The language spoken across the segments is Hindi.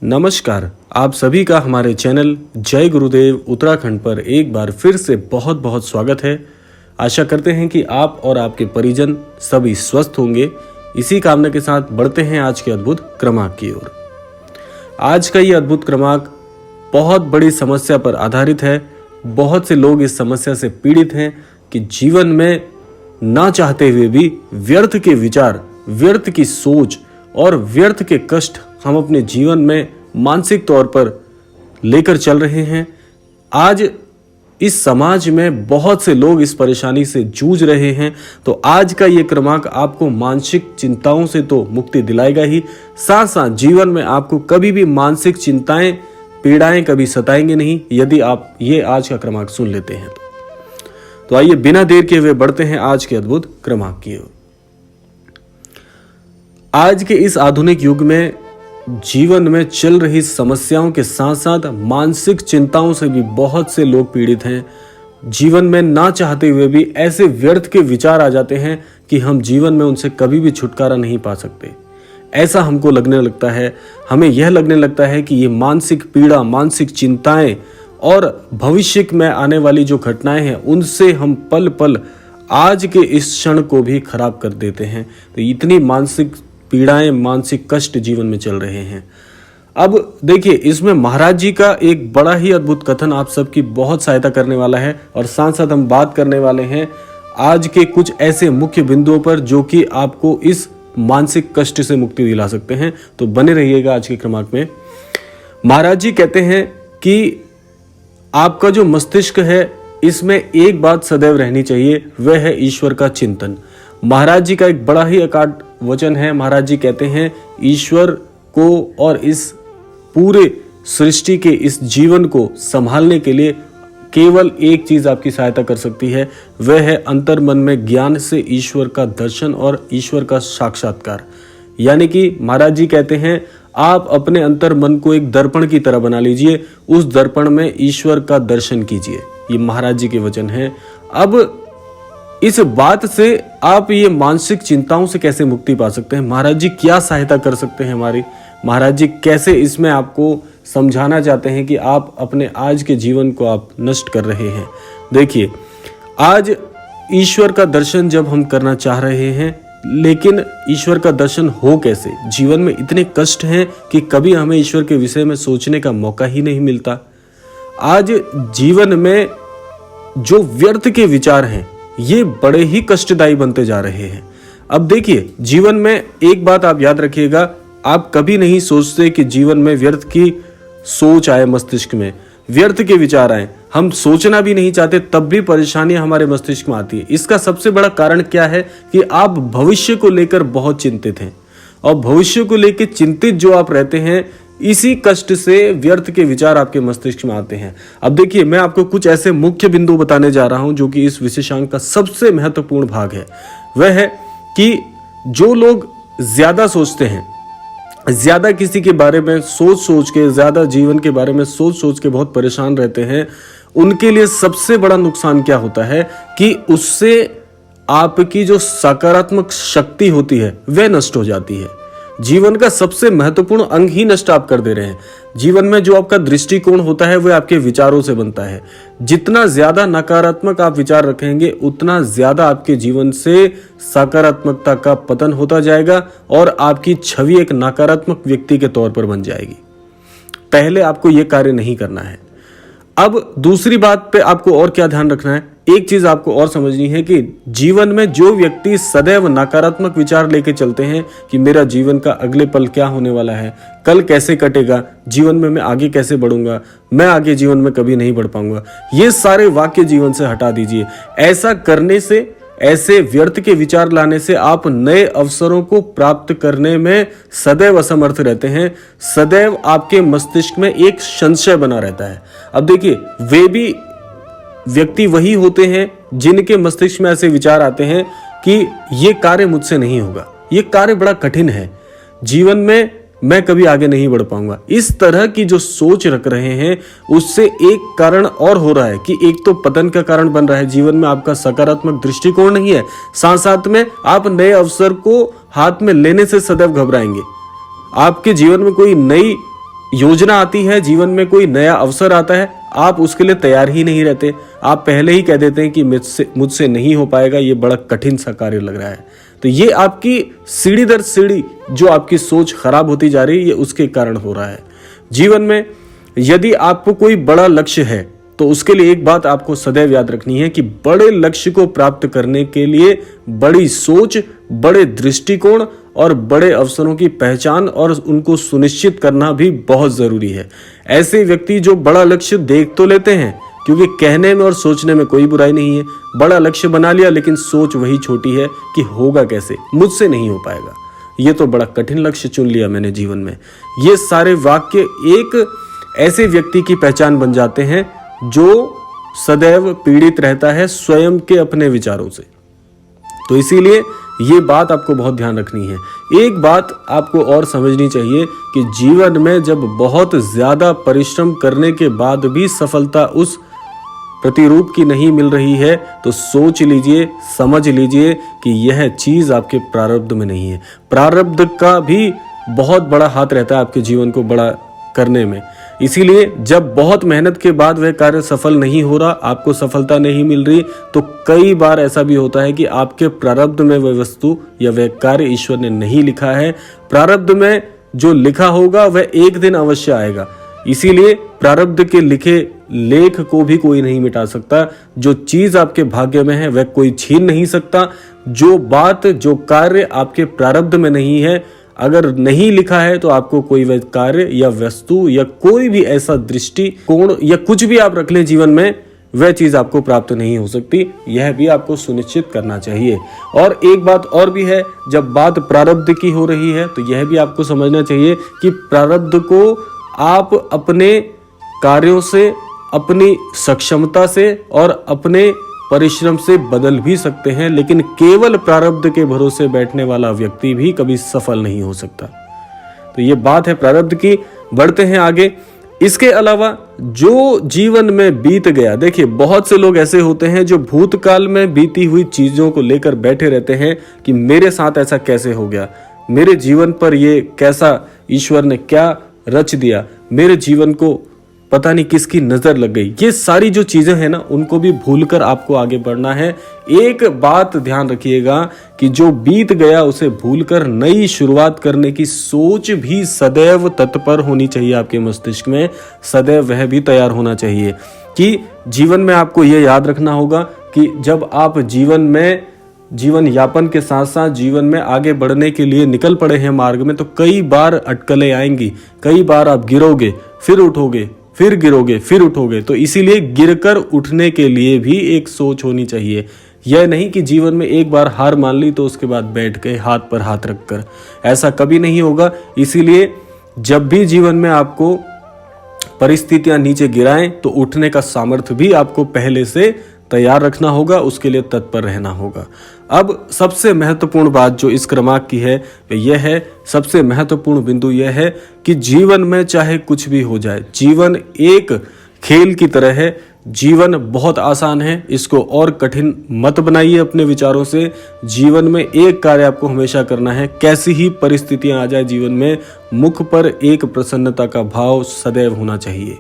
नमस्कार, आप सभी का हमारे चैनल जय गुरुदेव उत्तराखंड पर एक बार फिर से बहुत बहुत स्वागत है। आशा करते हैं कि आप और आपके परिजन सभी स्वस्थ होंगे। इसी कामना के साथ बढ़ते हैं आज के अद्भुत क्रमांक की ओर। आज का ये अद्भुत क्रमांक बहुत बड़ी समस्या पर आधारित है। बहुत से लोग इस समस्या से पीड़ित हैं कि जीवन में ना चाहते हुए भी व्यर्थ के विचार, व्यर्थ की सोच और व्यर्थ के कष्ट हम अपने जीवन में मानसिक तौर पर लेकर चल रहे हैं। आज इस समाज में बहुत से लोग इस परेशानी से जूझ रहे हैं। तो आज का ये क्रमांक आपको मानसिक चिंताओं से तो मुक्ति दिलाएगा ही, साथ साथ जीवन में आपको कभी भी मानसिक चिंताएं, पीड़ाएं कभी सताएंगे नहीं यदि आप ये आज का क्रमांक सुन लेते हैं। तो आइए बिना देर किए हुए बढ़ते हैं आज के अद्भुत क्रमांक की ओर। आज के इस आधुनिक युग में जीवन में चल रही समस्याओं के साथ साथ मानसिक चिंताओं से भी बहुत से लोग पीड़ित हैं। जीवन में ना चाहते हुए भी ऐसे व्यर्थ के विचार आ जाते हैं कि हम जीवन में उनसे कभी भी छुटकारा नहीं पा सकते। ऐसा हमको लगने लगता है, हमें यह लगने लगता है कि ये मानसिक पीड़ा, मानसिक चिंताएं और भविष्य में आने वाली जो घटनाएं हैं उनसे हम पल पल आज के इस क्षण को भी खराब कर देते हैं। तो इतनी मानसिक पीड़ाएं, मानसिक कष्ट जीवन में चल रहे हैं। अब देखिए, इसमें महाराज जी का एक बड़ा ही अद्भुत कथन आप सबकी बहुत सहायता करने वाला है और साथ साथ हम बात करने वाले हैं आज के कुछ ऐसे मुख्य बिंदुओं पर जो कि आपको इस मानसिक कष्ट से मुक्ति दिला सकते हैं। तो बने रहिएगा आज के क्रमांक में। महाराज जी कहते हैं कि आपका जो मस्तिष्क है इसमें एक बात सदैव रहनी चाहिए, वह है ईश्वर का चिंतन। महाराज जी का एक बड़ा ही अकाट वचन है। महाराज जी कहते हैं ईश्वर को और इस पूरे सृष्टि के इस जीवन को संभालने के लिए केवल एक चीज आपकी सहायता कर सकती है, वह है अंतर मन में ज्ञान से ईश्वर का दर्शन और ईश्वर का साक्षात्कार। यानी कि महाराज जी कहते हैं आप अपने अंतर मन को एक दर्पण की तरह बना लीजिए, उस दर्पण में ईश्वर का दर्शन कीजिए। ये महाराज जी के वचन है। अब इस बात से आप ये मानसिक चिंताओं से कैसे मुक्ति पा सकते हैं, महाराज जी क्या सहायता कर सकते हैं हमारी, महाराज जी कैसे इसमें आपको समझाना चाहते हैं कि आप अपने आज के जीवन को आप नष्ट कर रहे हैं। देखिए, आज ईश्वर का दर्शन जब हम करना चाह रहे हैं, लेकिन ईश्वर का दर्शन हो कैसे? जीवन में इतने कष्ट हैं कि कभी हमें ईश्वर के विषय में सोचने का मौका ही नहीं मिलता। आज जीवन में जो व्यर्थ के विचार हैं ये बड़े ही कष्टदायी बनते जा रहे हैं। अब देखिए, जीवन में एक बात आप याद रखिएगा, आप कभी नहीं सोचते कि जीवन में व्यर्थ की सोच आए, मस्तिष्क में व्यर्थ के विचार आए। हम सोचना भी नहीं चाहते तब भी परेशानियां हमारे मस्तिष्क में आती है। इसका सबसे बड़ा कारण क्या है कि आप भविष्य को लेकर बहुत चिंतित हैं और भविष्य को लेकर चिंतित जो आप रहते हैं, इसी कष्ट से व्यर्थ के विचार आपके मस्तिष्क में आते हैं। अब देखिए, मैं आपको कुछ ऐसे मुख्य बिंदु बताने जा रहा हूं जो कि इस विशेषांक का सबसे महत्वपूर्ण भाग है। वह है कि जो लोग ज्यादा सोचते हैं, ज्यादा किसी के बारे में सोच के, ज्यादा जीवन के बारे में सोच के बहुत परेशान रहते हैं, उनके लिए सबसे बड़ा नुकसान क्या होता है कि उससे आपकी जो सकारात्मक शक्ति होती है वह नष्ट हो जाती है। जीवन का सबसे महत्वपूर्ण अंग ही नष्ट आप कर दे रहे हैं। जीवन में जो आपका दृष्टिकोण होता है वह आपके विचारों से बनता है। जितना ज्यादा नकारात्मक आप विचार रखेंगे उतना ज्यादा आपके जीवन से सकारात्मकता का पतन होता जाएगा और आपकी छवि एक नकारात्मक व्यक्ति के तौर पर बन जाएगी। पहले आपको यह कार्य नहीं करना है। अब दूसरी बात पे आपको और क्या ध्यान रखना है, एक चीज आपको और समझनी है कि जीवन में जो व्यक्ति सदैव नकारात्मक विचार लेके चलते हैं कि मेरा जीवन का अगले पल क्या होने वाला है, कल कैसे कटेगा, जीवन में मैं आगे कैसे बढ़ूंगा, मैं आगे जीवन में कभी नहीं बढ़ पाऊंगा, ये सारे वाक्य जीवन से हटा दीजिए। ऐसा करने से, ऐसे व्यर्थ के विचार लाने से आप नए अवसरों को प्राप्त करने में सदैव असमर्थ रहते हैं। सदैव आपके मस्तिष्क में एक संशय बना रहता है। अब देखिए, वे भी व्यक्ति वही होते हैं जिनके मस्तिष्क में ऐसे विचार आते हैं कि ये कार्य मुझसे नहीं होगा, ये कार्य बड़ा कठिन है, जीवन में मैं कभी आगे नहीं बढ़ पाऊंगा। इस तरह की जो सोच रख रहे हैं उससे एक कारण और हो रहा है कि एक तो पतन का कारण बन रहा है, जीवन में आपका सकारात्मक दृष्टिकोण नहीं है, साथ साथ में आप नए अवसर को हाथ में लेने से सदैव घबराएंगे। आपके जीवन में कोई नई योजना आती है, जीवन में कोई नया अवसर आता है, आप उसके लिए तैयार ही नहीं रहते। आप पहले ही कह देते हैं कि मुझसे नहीं हो पाएगा, ये बड़ा कठिन सा कार्य लग रहा है। तो ये आपकी सीढ़ी दर सीढ़ी जो आपकी सोच खराब होती जा रही है, ये उसके कारण हो रहा है। जीवन में यदि आपको कोई बड़ा लक्ष्य है तो उसके लिए एक बात आपको सदैव याद रखनी है कि बड़े लक्ष्य को प्राप्त करने के लिए बड़ी सोच, बड़े दृष्टिकोण और बड़े अवसरों की पहचान और उनको सुनिश्चित करना भी बहुत जरूरी है। ऐसे व्यक्ति जो बड़ा लक्ष्य देख तो लेते हैं, क्योंकि कहने में और सोचने में कोई बुराई नहीं है, बड़ा लक्ष्य बना लिया लेकिन सोच वही छोटी है कि होगा कैसे, मुझसे नहीं हो पाएगा, ये तो बड़ा कठिन लक्ष्य चुन लिया मैंने जीवन में। ये सारे वाक्य एक ऐसे व्यक्ति की पहचान बन जाते हैं जो सदैव पीड़ित रहता है स्वयं के अपने विचारों से। तो इसीलिए ये बात आपको बहुत ध्यान रखनी है। एक बात आपको और समझनी चाहिए कि जीवन में जब बहुत ज्यादा परिश्रम करने के बाद भी सफलता उस प्रतिरूप की नहीं मिल रही है तो सोच लीजिए, समझ लीजिए कि यह चीज आपके प्रारब्ध में नहीं है। प्रारब्ध का भी बहुत बड़ा हाथ रहता है आपके जीवन को बड़ा करने में। इसीलिए जब बहुत मेहनत के बाद वह कार्य सफल नहीं हो रहा, आपको सफलता नहीं मिल रही, तो कई बार ऐसा भी होता है कि आपके प्रारब्ध में वह वस्तु या वह कार्य ईश्वर ने नहीं लिखा है। प्रारब्ध में जो लिखा होगा वह एक दिन अवश्य आएगा। इसीलिए प्रारब्ध के लिखे लेख को भी कोई नहीं मिटा सकता। जो चीज आपके भाग्य में है वह कोई छीन नहीं सकता। जो बात, जो कार्य आपके प्रारब्ध में नहीं है, अगर नहीं लिखा है तो आपको कोई वह कार्य या वस्तु या कोई भी ऐसा दृष्टिकोण या कुछ भी आप रख लें जीवन में, वह चीज आपको प्राप्त नहीं हो सकती। यह भी आपको सुनिश्चित करना चाहिए। और एक बात और भी है, जब बात प्रारब्ध की हो रही है तो यह भी आपको समझना चाहिए कि प्रारब्ध को आप अपने कार्यों से, अपनी सक्षमता से और अपने परिश्रम से बदल भी सकते हैं, लेकिन केवल प्रारब्ध के भरोसे बैठने वाला व्यक्ति भी कभी सफल नहीं हो सकता। तो ये बात है प्रारब्ध की। बढ़ते हैं आगे। इसके अलावा जो जीवन में बीत गया, देखिए बहुत से लोग ऐसे होते हैं जो भूतकाल में बीती हुई चीजों को लेकर बैठे रहते हैं कि मेरे साथ ऐसा कैसे हो गया, मेरे जीवन पर ये कैसा, ईश्वर ने क्या रच दिया, मेरे जीवन को पता नहीं किसकी नजर लग गई। ये सारी जो चीजें हैं ना, उनको भी भूलकर आपको आगे बढ़ना है। एक बात ध्यान रखिएगा कि जो बीत गया उसे भूलकर नई शुरुआत करने की सोच भी सदैव तत्पर होनी चाहिए आपके मस्तिष्क में। सदैव वह भी तैयार होना चाहिए कि जीवन में आपको यह याद रखना होगा कि जब आप जीवन यापन के साथ साथ जीवन में आगे बढ़ने के लिए निकल पड़े हैं मार्ग में, तो कई बार अटकलें आएंगी, कई बार आप गिरोगे, फिर उठोगे, फिर गिरोगे, फिर उठोगे। तो इसीलिए गिरकर उठने के लिए भी एक सोच होनी चाहिए। यह नहीं कि जीवन में एक बार हार मान ली तो उसके बाद बैठ गए हाथ पर हाथ रखकर, ऐसा कभी नहीं होगा। इसीलिए जब भी जीवन में आपको परिस्थितियां नीचे गिराएं तो उठने का सामर्थ्य भी आपको पहले से तैयार रखना होगा, उसके लिए तत्पर रहना होगा। अब सबसे महत्वपूर्ण बात जो इस क्रमांक की है यह है, सबसे महत्वपूर्ण बिंदु यह है कि जीवन में चाहे कुछ भी हो जाए, जीवन एक खेल की तरह है। जीवन बहुत आसान है, इसको और कठिन मत बनाइए अपने विचारों से। जीवन में एक कार्य आपको हमेशा करना है, कैसी ही परिस्थितियां आ जाए जीवन में, मुख पर एक प्रसन्नता का भाव सदैव होना चाहिए।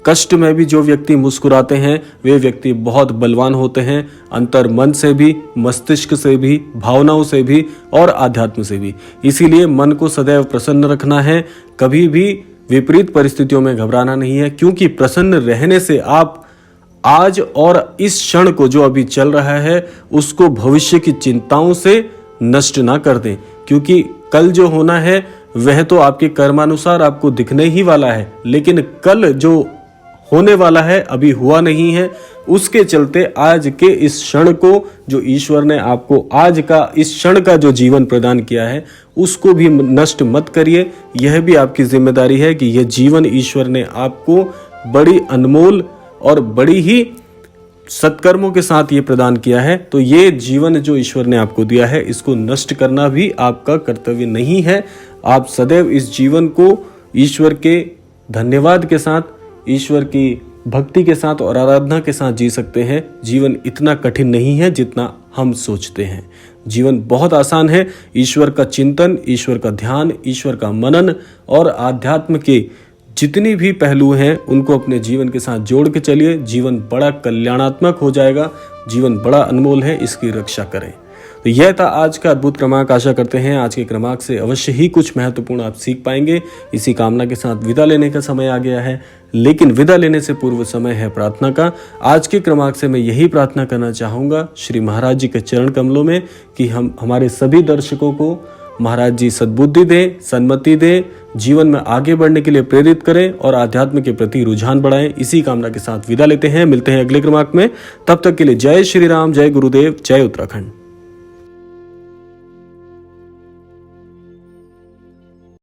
कष्ट में भी जो व्यक्ति मुस्कुराते हैं वे व्यक्ति बहुत बलवान होते हैं, अंतर मन से भी, मस्तिष्क से भी, भावनाओं से भी और आध्यात्म से भी। इसीलिए मन को सदैव प्रसन्न रखना है, कभी भी विपरीत परिस्थितियों में घबराना नहीं है, क्योंकि प्रसन्न रहने से आप आज और इस क्षण को जो अभी चल रहा है उसको भविष्य की चिंताओं से नष्ट ना कर दें, क्योंकि कल जो होना है वह तो आपके कर्मानुसार आपको दिखने ही वाला है, लेकिन कल जो होने वाला है अभी हुआ नहीं है। उसके चलते आज के इस क्षण को जो ईश्वर ने आपको आज का इस क्षण का जो जीवन प्रदान किया है उसको भी नष्ट मत करिए। यह भी आपकी जिम्मेदारी है कि यह जीवन ईश्वर ने आपको बड़ी अनमोल और बड़ी ही सत्कर्मों के साथ ये प्रदान किया है। तो ये जीवन जो ईश्वर ने आपको दिया है इसको नष्ट करना भी आपका कर्तव्य नहीं है। आप सदैव इस जीवन को ईश्वर के धन्यवाद के साथ, ईश्वर की भक्ति के साथ और आराधना के साथ जी सकते हैं। जीवन इतना कठिन नहीं है जितना हम सोचते हैं। जीवन बहुत आसान है। ईश्वर का चिंतन, ईश्वर का ध्यान, ईश्वर का मनन और आध्यात्म के जितनी भी पहलू हैं उनको अपने जीवन के साथ जोड़ के चलिए। जीवन बड़ा कल्याणात्मक हो जाएगा, जीवन बड़ा अनमोल है, इसकी रक्षा करें। तो यह था आज का अद्भुत क्रमांक। आशा करते हैं आज के क्रमांक से अवश्य ही कुछ महत्वपूर्ण आप सीख पाएंगे। इसी कामना के साथ विदा लेने का समय आ गया है, लेकिन विदा लेने से पूर्व समय है प्रार्थना का। आज के क्रमांक से मैं यही प्रार्थना करना चाहूँगा श्री महाराज जी के चरण कमलों में कि हम हमारे सभी दर्शकों को महाराज जी सद्बुद्धि दें, सन्मति दें, जीवन में आगे बढ़ने के लिए प्रेरित करें और आध्यात्म के प्रति रुझान बढ़ाएं। इसी कामना के साथ विदा लेते हैं। मिलते हैं अगले क्रमांक में। तब तक के लिए जय श्री राम, जय गुरुदेव, जय उत्तराखंड।